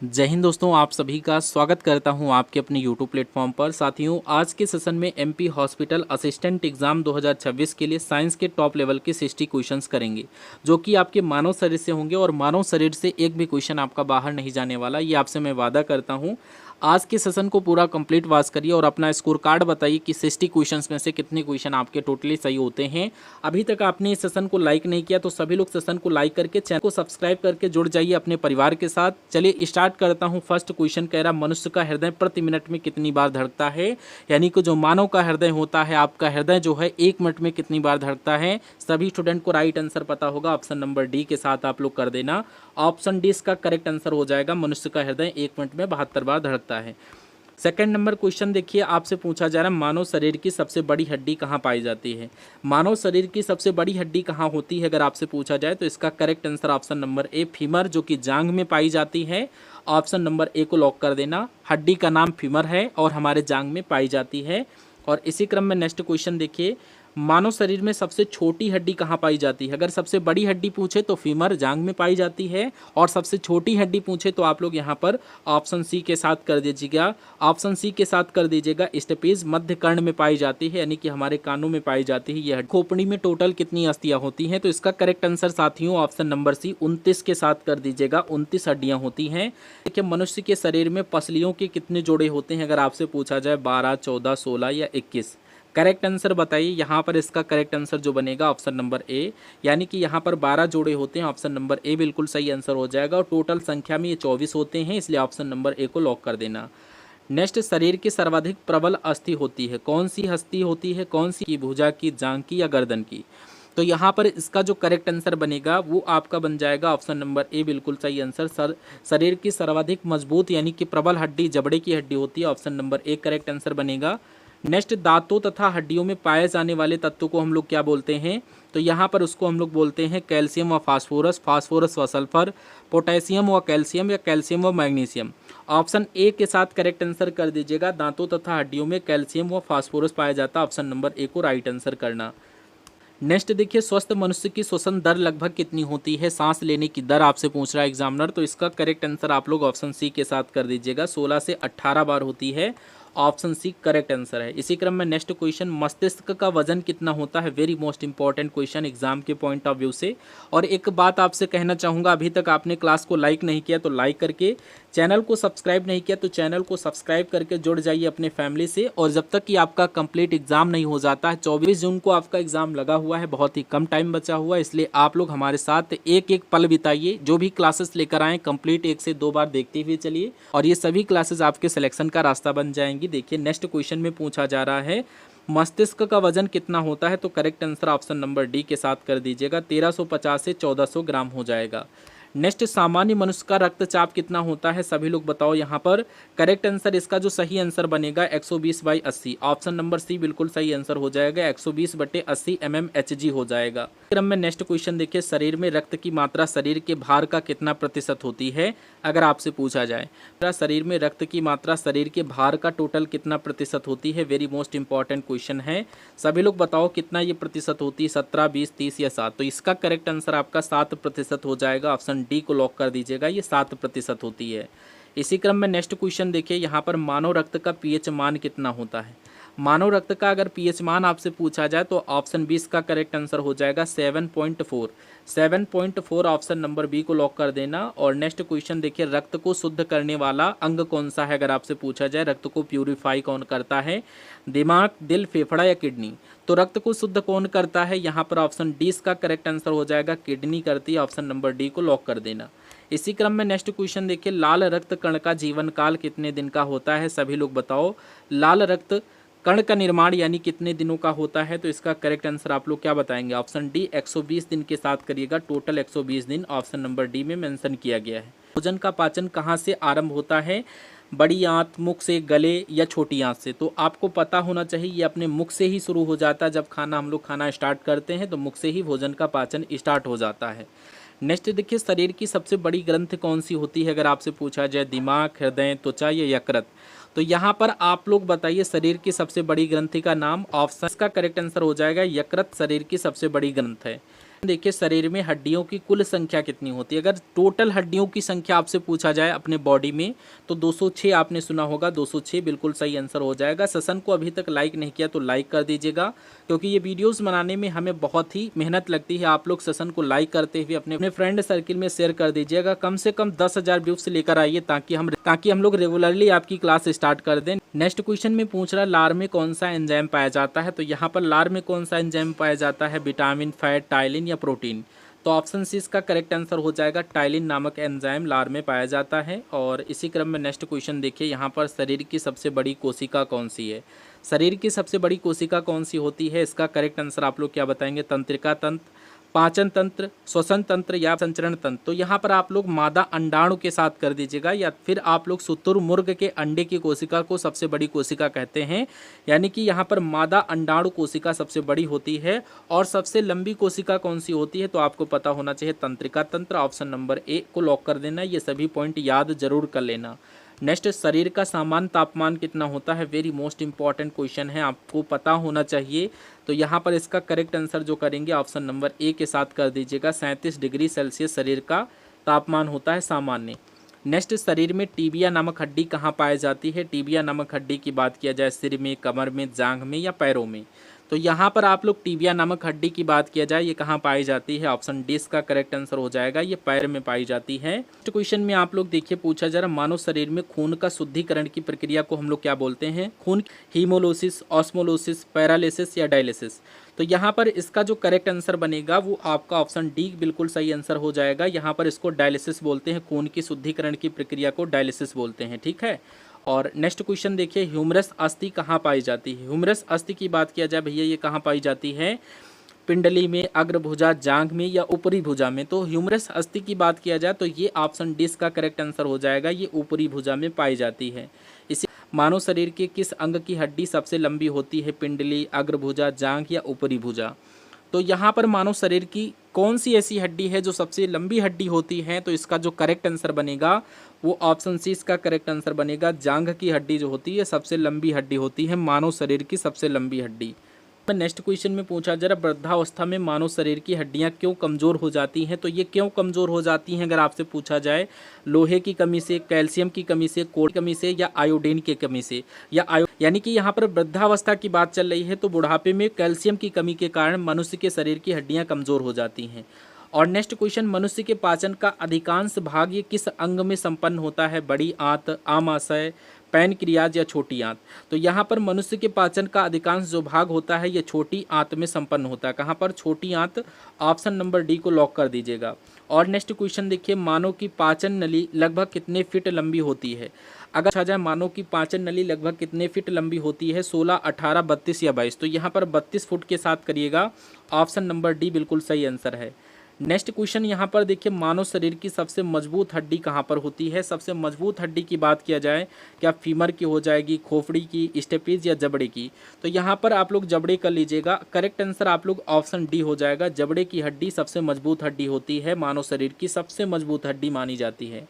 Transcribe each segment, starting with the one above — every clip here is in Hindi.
जय हिंद दोस्तों, आप सभी का स्वागत करता हूं आपके अपने यूट्यूब प्लेटफॉर्म पर। साथियों, आज के सेशन में एमपी हॉस्पिटल असिस्टेंट एग्जाम 2026 के लिए साइंस के टॉप लेवल के 60 क्वेश्चंस करेंगे, जो कि आपके मानव शरीर से होंगे और मानव शरीर से एक भी क्वेश्चन आपका बाहर नहीं जाने वाला, ये आपसे मैं वादा करता हूं। आज के सेशन को पूरा कंप्लीट वॉच करिए और अपना स्कोर कार्ड बताइए कि 60 क्वेश्चंस में से कितने क्वेश्चन आपके टोटली सही होते हैं। अभी तक आपने इस सेशन को लाइक नहीं किया तो सभी लोग सेशन को लाइक करके चैनल को सब्सक्राइब करके जुड़ जाइए अपने परिवार के साथ। चलिए स्टार्ट करता हूं। फर्स्ट क्वेश्चन कह रहा, मनुष्य का हृदय प्रति मिनट में कितनी बार धड़कता है? यानी कि जो मानव का हृदय होता है, आपका हृदय जो है 1 मिनट में कितनी बार धड़कता है? सभी स्टूडेंट को राइट आंसर पता होगा, ऑप्शन नंबर डी के साथ आप लोग कर देना। ऑप्शन डी इसका करेक्ट आंसर हो जाएगा। मनुष्य का हृदय 1 मिनट में 72 बार धड़कता है। सेकंड नंबर क्वेश्चन देखिए, आपसे पूछा जा रहा है मानव शरीर की सबसे बड़ी हड्डी कहाँ पाई जाती है? मानव शरीर की सबसे बड़ी हड्डी कहाँ होती है अगर आपसे पूछा जाए तो इसका correct answer option number A femur, जो कि जांघ में पाई जाती है। ऑप्शन नंबर ए को लॉक कर देना। हड्डी का नाम फीमर है और हमारे जांघ में पाई जाती है। और इसी क्रम में नेक्स्ट क्वेश्चन देखिए, मानव शरीर में सबसे छोटी हड्डी कहाँ पाई जाती है? अगर सबसे बड़ी हड्डी पूछे तो फीमर जांघ में पाई जाती है, और सबसे छोटी हड्डी पूछे तो आप लोग यहाँ पर ऑप्शन सी के साथ कर दीजिएगा। ऑप्शन सी के साथ कर दीजिएगा, स्टेपीज मध्य कर्ण में पाई जाती है, यानी कि हमारे कानों में पाई जाती है यह। खोपड़ी में टोटल कितनी अस्थियां होती हैं? तो इसका करेक्ट आंसर साथियों ऑप्शन नंबर सी 29 के साथ कर दीजिएगा। 29 हड्डियां होती हैं। देखिए, मनुष्य के शरीर में पसलियों के कितने जोड़े होते हैं अगर आपसे पूछा जाए? 12, 14, 16 या 21? करेक्ट आंसर बताइए। यहाँ पर इसका करेक्ट आंसर जो बनेगा ऑप्शन नंबर ए, यानी कि यहाँ पर 12 जोड़े होते हैं। ऑप्शन नंबर ए बिल्कुल सही आंसर हो जाएगा। और टोटल संख्या में ये 24 होते हैं, इसलिए ऑप्शन नंबर ए को लॉक कर देना। नेक्स्ट, शरीर की सर्वाधिक प्रबल अस्थि होती है? कौन सी अस्थि होती है? कौन सी की? भुजा की, जांघ की या गर्दन की? तो यहाँ पर इसका जो करेक्ट आंसर बनेगा वो आपका बन जाएगा ऑप्शन नंबर ए बिल्कुल सही आंसर। शरीर की सर्वाधिक मजबूत यानी कि प्रबल हड्डी जबड़े की हड्डी होती है। Option number A correct answer बनेगा। नेक्स्ट, दांतों तथा हड्डियों में पाए जाने वाले तत्व को हम लोग क्या बोलते हैं? तो यहाँ पर उसको हम लोग बोलते हैं कैल्शियम व फास्फोरस, फास्फोरस व सल्फर, पोटेशियम व कैल्शियम या कैल्शियम व मैग्नीशियम। ऑप्शन ए के साथ करेक्ट आंसर कर दीजिएगा। दांतों तथा हड्डियों में कैल्शियम व फास्फोरस पाया जाता है। ऑप्शन नंबर ए को राइट आंसर करना। नेक्स्ट देखिए, स्वस्थ मनुष्य की श्वसन दर लगभग कितनी होती है? सांस लेने की दर आपसे पूछ रहा है एग्जामिनर, तो इसका करेक्ट आंसर आप लोग ऑप्शन सी के साथ कर दीजिएगा। 16 से 18 बार होती है। ऑप्शन सी करेक्ट आंसर है। इसी क्रम में नेक्स्ट क्वेश्चन, मस्तिष्क का वजन कितना होता है? Very most important question exam के पॉइंट ऑफ व्यू से। और एक बात आपसे कहना चाहूँगा, अभी तक आपने क्लास को लाइक नहीं किया तो लाइक करके, चैनल को सब्सक्राइब नहीं किया तो चैनल को सब्सक्राइब करके जुड़ जाइए अपने फैमिली से। और जब तक कि आपका कंप्लीट एग्जाम नहीं हो जाता है, 24 जून को आपका एग्जाम लगा हुआ है, बहुत ही कम टाइम बचा हुआ है, इसलिए आप लोग हमारे साथ एक एक पल बिताइए। जो भी क्लासेस लेकर आएँ कंप्लीट 1 से 2 बार देखते हुए चलिए, और ये सभी क्लासेस आपके सिलेक्शन का रास्ता बन जाएंगी। देखिए, नेक्स्ट क्वेश्चन में पूछा जा रहा है मस्तिष्क का वजन कितना होता है? तो correct answer option number D के साथ कर दीजिएगा। 1350 से 1400 ग्राम हो जाएगा। नेक्स्ट, सामान्य मनुष्य का रक्तचाप कितना होता है? सभी लोग बताओ यहाँ पर। करेक्ट आंसर इसका जो सही आंसर बनेगा 120/80। ऑप्शन नंबर सी बिल्कुल सही आंसर हो जाएगा। 120/80 mmHg हो जाएगा। क्रम में नेक्स्ट क्वेश्चन देखिए, शरीर में रक्त की मात्रा शरीर के भार का कितना प्रतिशत होती है अगर आपसे पूछा जाए? शरीर में रक्त की मात्रा शरीर के भार का टोटल कितना प्रतिशत होती है? वेरी मोस्ट इंपॉर्टेंट क्वेश्चन है। सभी लोग बताओ कितना ये प्रतिशत होती है? 17, 20, 30 या 7? तो इसका करेक्ट आंसर आपका 7% हो जाएगा। ऑप्शन डी को लॉक कर दीजिएगा, ये 7% होती है। इसी क्रम में नेक्स्ट क्वेश्चन देखिए, यहाँ पर मानव रक्त का पीएच मान कितना होता है? मानव रक्त का अगर पीएच मान आपसे पूछा जाए तो ऑप्शन 20 का करेक्ट आंसर हो जाएगा 7.4। 7.4 ऑप्शन नंबर बी को लॉक कर देना। और नेक्स्ट क्वेश्चन देखिए, रक्त को शुद्ध करने वाला अंग कौन सा है अगर आपसे पूछा जाए? रक्त को प्यूरिफाई कौन करता है? दिमाग, दिल, फेफड़ा या किडनी? तो रक्त को शुद्ध कौन करता है? यहाँ पर ऑप्शन डी का करेक्ट आंसर हो जाएगा, किडनी करती है। ऑप्शन नंबर डी को लॉक कर देना। इसी क्रम में नेक्स्ट क्वेश्चन देखिए, लाल रक्त कण का जीवन काल कितने दिन का होता है? सभी लोग बताओ, लाल रक्त कण का निर्माण यानी कितने दिनों का होता है? तो इसका करेक्ट आंसर आप लोग क्या बताएंगे? ऑप्शन डी 120 दिन के साथ करिएगा। टोटल 120 दिन ऑप्शन नंबर डी में मेंशन किया गया है। भोजन का पाचन कहाँ से आरंभ होता है? बड़ी आंत, मुख से, गले या छोटी आंत से? तो आपको पता होना चाहिए ये अपने मुख से ही शुरू हो जाता है। जब हम लोग खाना स्टार्ट करते हैं तो मुख से ही भोजन का पाचन स्टार्ट हो जाता है। नेक्स्ट देखिए, शरीर की सबसे बड़ी ग्रंथि कौन सी होती है अगर आपसे पूछा जाए? दिमाग, हृदय, त्वचा या यकृत? तो यहाँ पर आप लोग बताइए शरीर की सबसे बड़ी ग्रंथि का नाम। ऑप्शन का करेक्ट आंसर हो जाएगा यकृत शरीर की सबसे बड़ी ग्रंथ है। देखिए शरीर में हड्डियों की कुल संख्या कितनी होती है। अगर टोटल हड्डियों की संख्या आपसे पूछा जाए अपने बॉडी में तो 206 आपने सुना होगा, 206 बिल्कुल सही आंसर हो जाएगा। सेशन को अभी तक लाइक नहीं किया तो लाइक कर दीजिएगा, क्योंकि ये वीडियोस बनाने में हमें बहुत ही मेहनत लगती है। आप लोग सेशन को लाइक करते हुए अपने फ्रेंड सर्किल में शेयर कर दीजिएगा। कम से कम 10,000 व्यूज लेकर आइए ताकि हम लोग रेगुलरली आपकी क्लास स्टार्ट कर दें। नेक्स्ट क्वेश्चन में पूछ रहा लार में कौन सा एंजाइम पाया जाता है। तो यहाँ पर लार में कौन सा एंजाइम पाया जाता है, विटामिन, फैट, टाइलिन या प्रोटीन। तो ऑप्शन सी इसका करेक्ट आंसर हो जाएगा, टाइलिन नामक एंजाइम लार में पाया जाता है। और इसी क्रम में नेक्स्ट क्वेश्चन देखिए, यहाँ पर शरीर की सबसे बड़ी कोशिका कौन सी है। शरीर की सबसे बड़ी कोशिका कौन सी होती है, इसका करेक्ट आंसर आप लोग क्या बताएंगे। तंत्रिका तंत्र, पाचन तंत्र, श्वसन तंत्र या संचरण तंत्र। तो यहाँ पर आप लोग मादा अंडाणु के साथ कर दीजिएगा, या फिर आप लोग शुतुरमुर्ग के अंडे की कोशिका को सबसे बड़ी कोशिका कहते हैं। यानी कि यहाँ पर मादा अंडाणु कोशिका सबसे बड़ी होती है। और सबसे लंबी कोशिका कौन सी होती है, तो आपको पता होना चाहिए तंत्रिका तंत्र। ऑप्शन नंबर ए को लॉक कर देना। ये सभी पॉइंट याद जरूर कर लेना। नेक्स्ट, शरीर का सामान्य तापमान कितना होता है। वेरी मोस्ट इंपॉर्टेंट क्वेश्चन है, आपको पता होना चाहिए। तो यहाँ पर इसका करेक्ट आंसर जो करेंगे ऑप्शन नंबर ए के साथ कर दीजिएगा। 37 डिग्री सेल्सियस शरीर का तापमान होता है सामान्य। नेक्स्ट, शरीर में टीबिया नामक हड्डी कहाँ पाई जाती है। टीबिया नामक हड्डी की बात किया जाए सिर में, कमर में, जांघ में या पैरों में। तो यहाँ पर आप लोग टीबिया नामक हड्डी की बात किया जाए, ये कहाँ पाई जाती है। ऑप्शन डी इसका करेक्ट आंसर हो जाएगा, ये पैर में पाई जाती है। नेक्स्ट क्वेश्चन में आप लोग देखिए पूछा जा रहा मानव शरीर में खून का शुद्धिकरण की प्रक्रिया को हम लोग क्या बोलते हैं। खून हीमोलोसिस, ऑस्मोलोसिस, पैरालिसिस या डायलिसिस। तो यहाँ पर इसका जो करेक्ट आंसर बनेगा वो आपका ऑप्शन डी बिल्कुल सही आंसर हो जाएगा। यहाँ पर इसको डायलिसिस बोलते हैं, खून की शुद्धिकरण की प्रक्रिया को डायलिसिस बोलते हैं, ठीक है। और नेक्स्ट क्वेश्चन देखिए, ह्यूमरस अस्थि कहाँ पाई जाती है। ह्यूमरस अस्थि की बात किया जाए भैया, ये कहाँ पाई जाती है। पिंडली में, अग्रभुजा, जांघ में या ऊपरी भुजा में। तो ह्यूमरस अस्थि की बात किया जाए तो ये ऑप्शन डी का करेक्ट आंसर हो जाएगा, ये ऊपरी भुजा में पाई जाती है। इसी मानव शरीर के किस अंग की हड्डी सबसे लंबी होती है। पिंडली, अग्रभुजा, जांघ या ऊपरी भुजा। तो यहाँ पर मानव शरीर की कौन सी ऐसी हड्डी है जो सबसे लंबी हड्डी होती है। तो इसका जो करेक्ट आंसर बनेगा वो ऑप्शन सी इसका करेक्ट आंसर बनेगा। जांघ की हड्डी जो होती है सबसे लंबी हड्डी होती है, मानव शरीर की सबसे लंबी हड्डी। नेक्स्ट क्वेश्चन में पूछा जरा वृद्धावस्था में मानव शरीर की हड्डियां क्यों कमज़ोर हो जाती हैं। तो ये क्यों कमज़ोर हो जाती हैं अगर आपसे पूछा जाए, लोहे की कमी से, कैल्शियम की कमी से, कोड की कमी से या आयोडीन की कमी से। यानी कि यहाँ पर वृद्धावस्था की बात चल रही है, तो बुढ़ापे में कैल्शियम की कमी के कारण मनुष्य के शरीर की हड्डियाँ कमज़ोर हो जाती हैं। और नेक्स्ट क्वेश्चन, मनुष्य के पाचन का अधिकांश भाग ये किस अंग में संपन्न होता है। बड़ी आंत, आमाशय, पैनक्रियाज या छोटी आंत। तो यहाँ पर मनुष्य के पाचन का अधिकांश जो भाग होता है ये छोटी आंत में संपन्न होता है। कहाँ पर, छोटी आंत। ऑप्शन नंबर डी को लॉक कर दीजिएगा। और नेक्स्ट क्वेश्चन देखिए, मानव की पाचन नली लगभग कितने फीट लंबी होती है। अगर पूछा जाए मानव की पाचन नली लगभग कितने फीट लंबी होती है, 16, 18, 32 या 22। तो यहाँ पर 32 फुट के साथ करिएगा। ऑप्शन नंबर डी बिल्कुल सही आंसर है। नेक्स्ट क्वेश्चन यहाँ पर देखिए, मानव शरीर की सबसे मजबूत हड्डी कहाँ पर होती है। सबसे मजबूत हड्डी की बात किया जाए, क्या फीमर की हो जाएगी, खोपड़ी की, स्टेपीज या जबड़े की। तो यहाँ पर आप लोग जबड़े कर लीजिएगा। करेक्ट आंसर आप लोग ऑप्शन डी हो जाएगा, जबड़े की हड्डी सबसे मजबूत हड्डी होती है, मानव शरीर की सबसे मजबूत हड्डी मानी जाती है।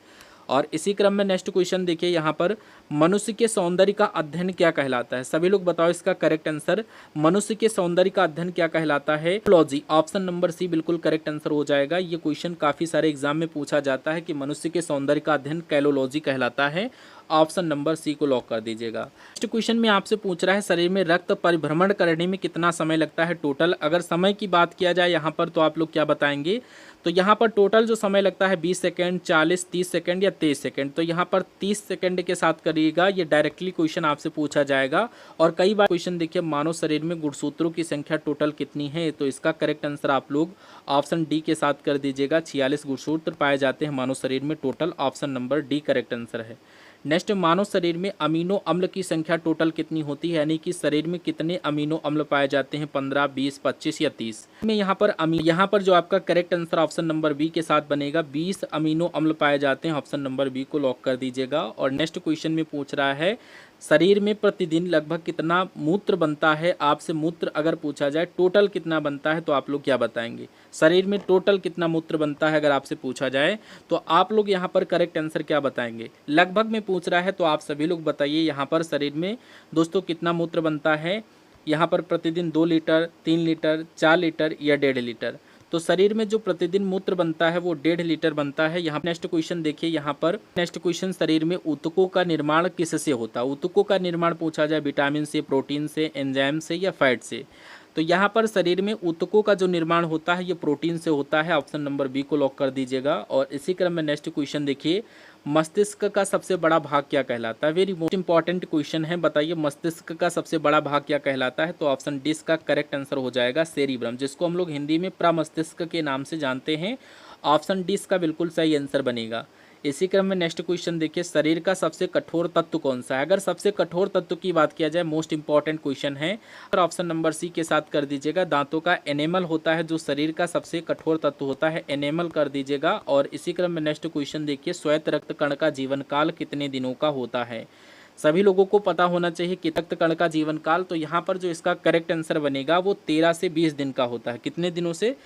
और इसी क्रम में नेक्स्ट क्वेश्चन देखिए, यहाँ पर मनुष्य के सौंदर्य का अध्ययन क्या कहलाता है। सभी लोग बताओ इसका करेक्ट आंसर। मनुष्य के सौंदर्य का अध्ययन क्या कहलाता है। कैलोलॉजी। ऑप्शन नंबर सी बिल्कुल करेक्ट आंसर हो जाएगा। ये क्वेश्चन काफ़ी सारे एग्जाम में पूछा जाता है कि मनुष्य के सौंदर्य का अध्ययन कैलोलॉजी कहलाता है। ऑप्शन नंबर सी को लॉक कर दीजिएगा। नेक्स्ट क्वेश्चन में आपसे पूछ रहा है, शरीर में रक्त परिभ्रमण करने में कितना समय लगता है टोटल। अगर समय की बात किया जाए यहाँ पर तो आप लोग क्या बताएंगे। तो यहाँ पर टोटल जो समय लगता है 20 सेकंड, 40, 30 सेकंड या 23 सेकंड। तो यहाँ पर 30 सेकंड के साथ करिएगा, ये डायरेक्टली क्वेश्चन आपसे पूछा जाएगा। और कई बार क्वेश्चन देखिए, मानव शरीर में गुणसूत्रों की संख्या टोटल कितनी है। तो इसका करेक्ट आंसर आप लोग ऑप्शन डी के साथ कर दीजिएगा। 46 गुणसूत्र पाए जाते हैं मानव शरीर में total. Option number D correct answer है। नेक्स्ट, मानव शरीर में अमीनो अम्ल की संख्या टोटल कितनी होती है। यानी कि शरीर में कितने अमीनो अम्ल पाए जाते हैं, 15, 20, 25 या 30 में। यहाँ पर जो आपका correct answer option number B के साथ बनेगा, 20 अमीनो अम्ल पाए जाते हैं। ऑप्शन नंबर बी को लॉक कर दीजिएगा। और नेक्स्ट क्वेश्चन में पूछ रहा है, शरीर में प्रतिदिन लगभग कितना मूत्र बनता है। आपसे मूत्र अगर पूछा जाए टोटल कितना बनता है तो आप लोग क्या बताएंगे। शरीर में टोटल कितना मूत्र बनता है अगर आपसे पूछा जाए तो आप लोग यहाँ पर करेक्ट आंसर क्या बताएंगे। लगभग में पूछ रहा है तो आप सभी लोग बताइए यहाँ पर शरीर में दोस्तों कितना मूत्र बनता है। यहाँ पर प्रतिदिन 2 लीटर, 3 लीटर, 4 लीटर या 1.5 लीटर। तो शरीर में जो प्रतिदिन मूत्र बनता है वो 1.5 लीटर बनता है। यहाँ नेक्स्ट क्वेश्चन देखिए, यहाँ पर नेक्स्ट क्वेश्चन, शरीर में ऊतकों का निर्माण किससे होता है? ऊतकों का निर्माण पूछा जाए विटामिन से, प्रोटीन से, एंजाइम से या फैट से। तो यहाँ पर शरीर में ऊतकों का जो निर्माण होता है ये प्रोटीन से होता है। ऑप्शन नंबर बी को लॉक कर दीजिएगा। और इसी क्रम में नेक्स्ट क्वेश्चन देखिए, मस्तिष्क का सबसे बड़ा भाग क्या कहलाता है? वेरी मोस्ट इंपॉर्टेंट क्वेश्चन है। बताइए मस्तिष्क का सबसे बड़ा भाग क्या कहलाता है? तो ऑप्शन डी इसका करेक्ट आंसर हो जाएगा सेरिब्रम, जिसको हम लोग हिंदी में प्रमस्तिष्क के नाम से जानते हैं। ऑप्शन डी इसका बिल्कुल सही आंसर बनेगा। इसी क्रम में नेक्स्ट क्वेश्चन देखिए, शरीर का सबसे कठोर तत्व कौन सा है? अगर सबसे कठोर तत्व की बात किया जाए, मोस्ट इंपॉर्टेंट क्वेश्चन है, और ऑप्शन नंबर सी के साथ कर दीजिएगा। दांतों का एनेमल होता है जो शरीर का सबसे कठोर तत्व होता है, एनेमल कर दीजिएगा। और इसी क्रम में नेक्स्ट क्वेश्चन देखिए, श्वेत रक्त कण का जीवन काल कितने दिनों का होता है? सभी लोगों को पता होना चाहिए कि रक्त कण का जीवन काल, तो यहाँ पर जो इसका करेक्ट आंसर बनेगा वो 13 से 20 दिन का होता है। कितने दिनों से?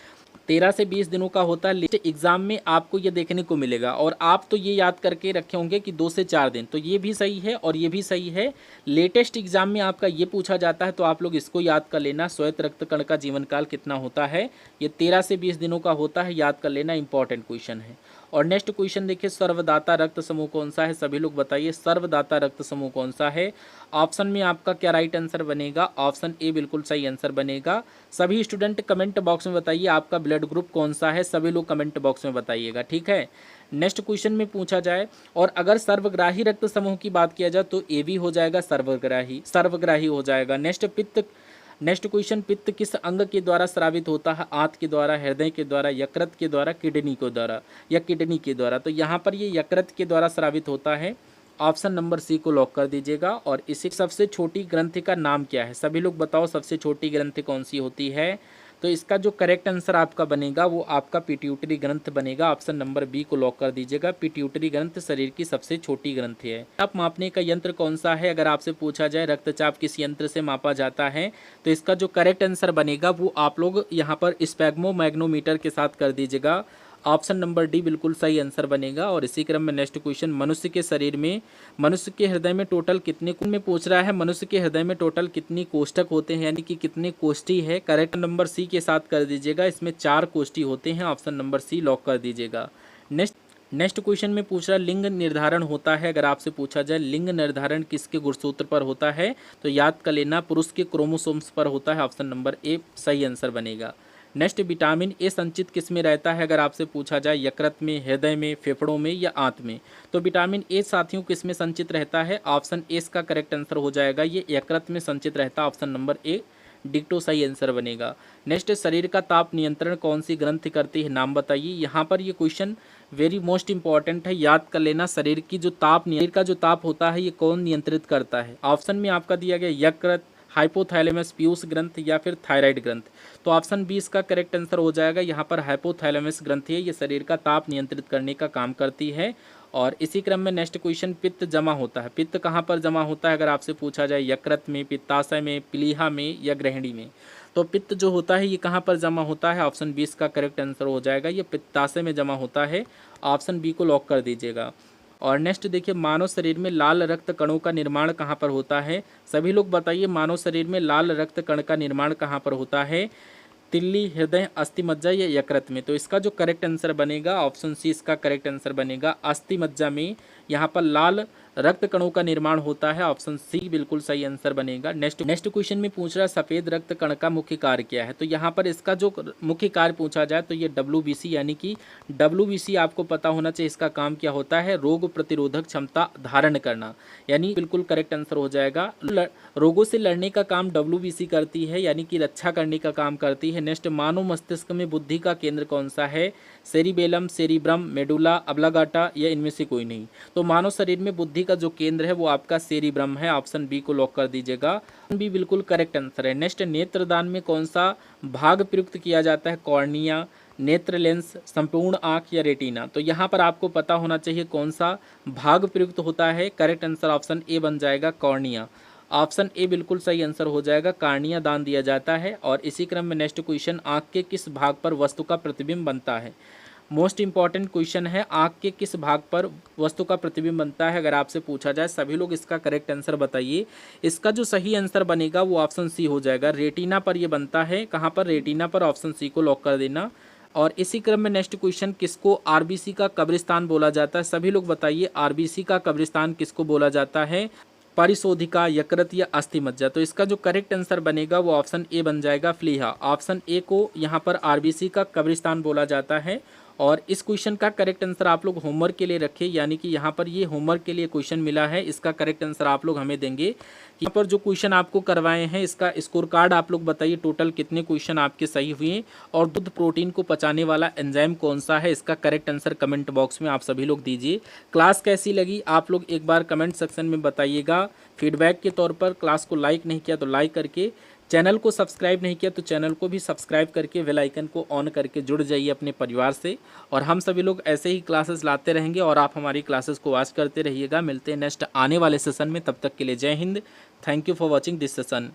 13 से 20 दिनों का होता है। लेटेस्ट एग्जाम में आपको ये देखने को मिलेगा, और आप तो ये याद करके रखे होंगे कि 2 से 4 दिन, तो ये भी सही है और ये भी सही है। लेटेस्ट एग्जाम में आपका ये पूछा जाता है, तो आप लोग इसको याद कर लेना, श्वेत रक्त कण का जीवन काल कितना होता है? ये 13 से 20 दिनों का होता है, याद कर लेना, इंपॉर्टेंट क्वेश्चन है। और नेक्स्ट क्वेश्चन देखिए, सर्वदाता रक्त समूह कौन सा है? सभी लोग बताइए सर्वदाता रक्त समूह कौन सा है? ऑप्शन में आपका क्या राइट आंसर बनेगा? ऑप्शन ए बिल्कुल सही आंसर बनेगा। सभी स्टूडेंट कमेंट बॉक्स में बताइए आपका ब्लड ग्रुप कौन सा है, सभी लोग कमेंट बॉक्स में बताइएगा, ठीक है। नेक्स्ट क्वेश्चन में पूछा जाए, और अगर सर्वग्राही रक्त समूह की बात किया जाए तो ए भी हो जाएगा, सर्वग्राही हो जाएगा। नेक्स्ट क्वेश्चन, पित्त किस अंग के द्वारा स्रावित होता है? आंत के द्वारा, हृदय के द्वारा, यकृत के द्वारा, किडनी के द्वारा या किडनी के द्वारा? तो यहाँ पर ये यकृत के द्वारा स्रावित होता है। ऑप्शन नंबर सी को लॉक कर दीजिएगा। और इसी सबसे छोटी ग्रंथि का नाम क्या है? सभी लोग बताओ सबसे छोटी ग्रंथि कौन सी होती है? तो इसका जो करेक्ट आंसर आपका बनेगा वो आपका पिट्यूटरी ग्रंथ बनेगा। ऑप्शन नंबर बी को लॉक कर दीजिएगा। पिट्यूटरी ग्रंथ शरीर की सबसे छोटी ग्रंथि है। रक्तचाप मापने का यंत्र कौन सा है? अगर आपसे पूछा जाए रक्तचाप किस यंत्र से मापा जाता है, तो इसका जो करेक्ट आंसर बनेगा वो आप लोग यहाँ पर स्पेग्मोमैग्नोमीटर के साथ कर दीजिएगा। ऑप्शन नंबर डी बिल्कुल सही आंसर बनेगा। और इसी क्रम में नेक्स्ट क्वेश्चन, मनुष्य के शरीर में, मनुष्य के हृदय में टोटल कितने में पूछ रहा है, मनुष्य के हृदय में टोटल कितनी कोष्ठक होते हैं, यानी कि कितने कोष्ठी है? करेक्ट नंबर सी के साथ कर दीजिएगा। इसमें 4 कोष्ठी होते हैं। ऑप्शन नंबर सी लॉक कर दीजिएगा। नेक्स्ट क्वेश्चन में पूछ रहा लिंग निर्धारण होता है। अगर आपसे पूछा जाए लिंग निर्धारण किसके गुणसूत्र पर होता है, तो याद कर लेना पुरुष के क्रोमोसोम्स पर होता है। ऑप्शन नंबर ए सही आंसर बनेगा। नेक्स्ट, विटामिन ए संचित किस में रहता है? अगर आपसे पूछा जाए यकृत में, हृदय में, फेफड़ों में या आंत में, तो विटामिन ए साथियों किस में संचित रहता है? ऑप्शन ए इसका करेक्ट आंसर हो जाएगा, ये यकृत में संचित रहता है। ऑप्शन नंबर ए डिक्टो सही आंसर बनेगा। नेक्स्ट, शरीर का ताप नियंत्रण कौन सी ग्रंथि करती है? नाम बताइए। यहाँ पर ये क्वेश्चन वेरी मोस्ट इंपॉर्टेंट है, याद कर लेना। शरीर का जो ताप होता है ये कौन नियंत्रित करता है? ऑप्शन में आपका दिया गया यकृत, हाइपोथैलेमस, पीयूष ग्रंथ या फिर थायराइड ग्रंथ। तो ऑप्शन बी इसका करेक्ट आंसर हो जाएगा। यहाँ पर हाइपोथैलेमस ग्रंथि है, ये शरीर का ताप नियंत्रित करने का काम करती है। और इसी क्रम में नेक्स्ट क्वेश्चन, पित्त जमा होता है, पित्त कहाँ पर जमा होता है? अगर आपसे पूछा जाए यकृत में, पित्ताशय में, प्लीहा में या ग्रहणी में, तो पित्त जो होता है ये कहाँ पर जमा होता है? ऑप्शन बी इसका करेक्ट आंसर हो जाएगा, ये पित्ताशय में जमा होता है। ऑप्शन बी को लॉक कर दीजिएगा। और नेक्स्ट देखिए, मानव शरीर में लाल रक्त कणों का निर्माण कहाँ पर होता है? सभी लोग बताइए मानव शरीर में लाल रक्त कण का निर्माण कहाँ पर होता है? तिल्ली, हृदय, अस्थि मज्जा या यकृत में? तो इसका जो करेक्ट आंसर बनेगा ऑप्शन सी इसका करेक्ट आंसर बनेगा। अस्थि मज्जा में यहाँ पर लाल रक्त कणों का निर्माण होता है। ऑप्शन सी बिल्कुल सही आंसर बनेगा। नेक्स्ट क्वेश्चन में पूछ रहा है सफेद रक्त कण का मुख्य कार्य क्या है? तो यहाँ पर इसका जो मुख्य कार्य पूछा जाए तो ये WBC, यानी कि WBC आपको पता होना चाहिए इसका काम क्या होता है? रोग प्रतिरोधक क्षमता धारण करना, यानी बिल्कुल करेक्ट आंसर हो जाएगा। रोगों से लड़ने का काम WBC करती है, यानी कि रक्षा करने का काम करती है। नेक्स्ट, मानव मस्तिष्क में बुद्धि का केंद्र कौन सा है? सेरिबेलम, सेरिब्रम, मेडुला अब्लागाटा या इनमें से कोई नहीं? तो मानव शरीर में बुद्धि का जो केंद्र है वो आपका सेरिब्रम है। ऑप्शन बी को लॉक कर दीजिएगा, बी बिल्कुल करेक्ट आंसर है। नेक्स्ट, नेत्रदान में कौन सा भाग प्रयुक्त किया जाता है? कॉर्निया, नेत्र लेंस, संपूर्ण आंख या रेटिना? तो यहाँ पर आपको पता होना चाहिए कौन सा भाग प्रयुक्त होता है। करेक्ट आंसर ऑप्शन ए बन जाएगा, कॉर्निया। ऑप्शन ए बिल्कुल सही आंसर हो जाएगा, कार्निया दान दिया जाता है। और इसी क्रम में नेक्स्ट क्वेश्चन, आंख के किस भाग पर वस्तु का प्रतिबिंब बनता है? मोस्ट इंपॉर्टेंट क्वेश्चन है, आँख के किस भाग पर वस्तु का प्रतिबिंब बनता है? अगर आपसे पूछा जाए, सभी लोग इसका करेक्ट आंसर बताइए। इसका जो सही आंसर बनेगा वो ऑप्शन सी हो जाएगा, रेटिना पर ये बनता है। कहाँ पर? रेटिना पर। ऑप्शन सी को लॉक कर देना। और इसी क्रम में नेक्स्ट क्वेश्चन, किसको आरबीसी का कब्रिस्तान बोला जाता है? सभी लोग बताइए, आरबीसी का कब्रिस्तान किसको बोला जाता है? परिशोधिका, यकृत या अस्थि मज्जा? तो इसका जो करेक्ट आंसर बनेगा वो ऑप्शन ए बन जाएगा, फ्लीहा। ऑप्शन ए को यहाँ पर आरबीसी का कब्रिस्तान बोला जाता है। और इस क्वेश्चन का करेक्ट आंसर आप लोग होमवर्क के लिए रखें, यानी कि यहाँ पर ये होमवर्क के लिए क्वेश्चन मिला है। इसका करेक्ट आंसर आप लोग हमें देंगे। यहाँ पर जो क्वेश्चन आपको करवाए हैं, इसका स्कोर कार्ड आप लोग बताइए, टोटल कितने क्वेश्चन आपके सही हुए। और दूध प्रोटीन को पचाने वाला एंजाइम कौन सा है? इसका करेक्ट आंसर कमेंट बॉक्स में आप सभी लोग दीजिए। क्लास कैसी लगी आप लोग एक बार कमेंट सेक्शन में बताइएगा। फीडबैक के तौर पर क्लास को लाइक नहीं किया तो लाइक करके, चैनल को सब्सक्राइब नहीं किया तो चैनल को भी सब्सक्राइब करके बेल आइकन को ऑन करके जुड़ जाइए अपने परिवार से। और हम सभी लोग ऐसे ही क्लासेस लाते रहेंगे और आप हमारी क्लासेस को वॉच करते रहिएगा। मिलते हैं नेक्स्ट आने वाले सेशन में, तब तक के लिए जय Hind. Thank you for watching this session.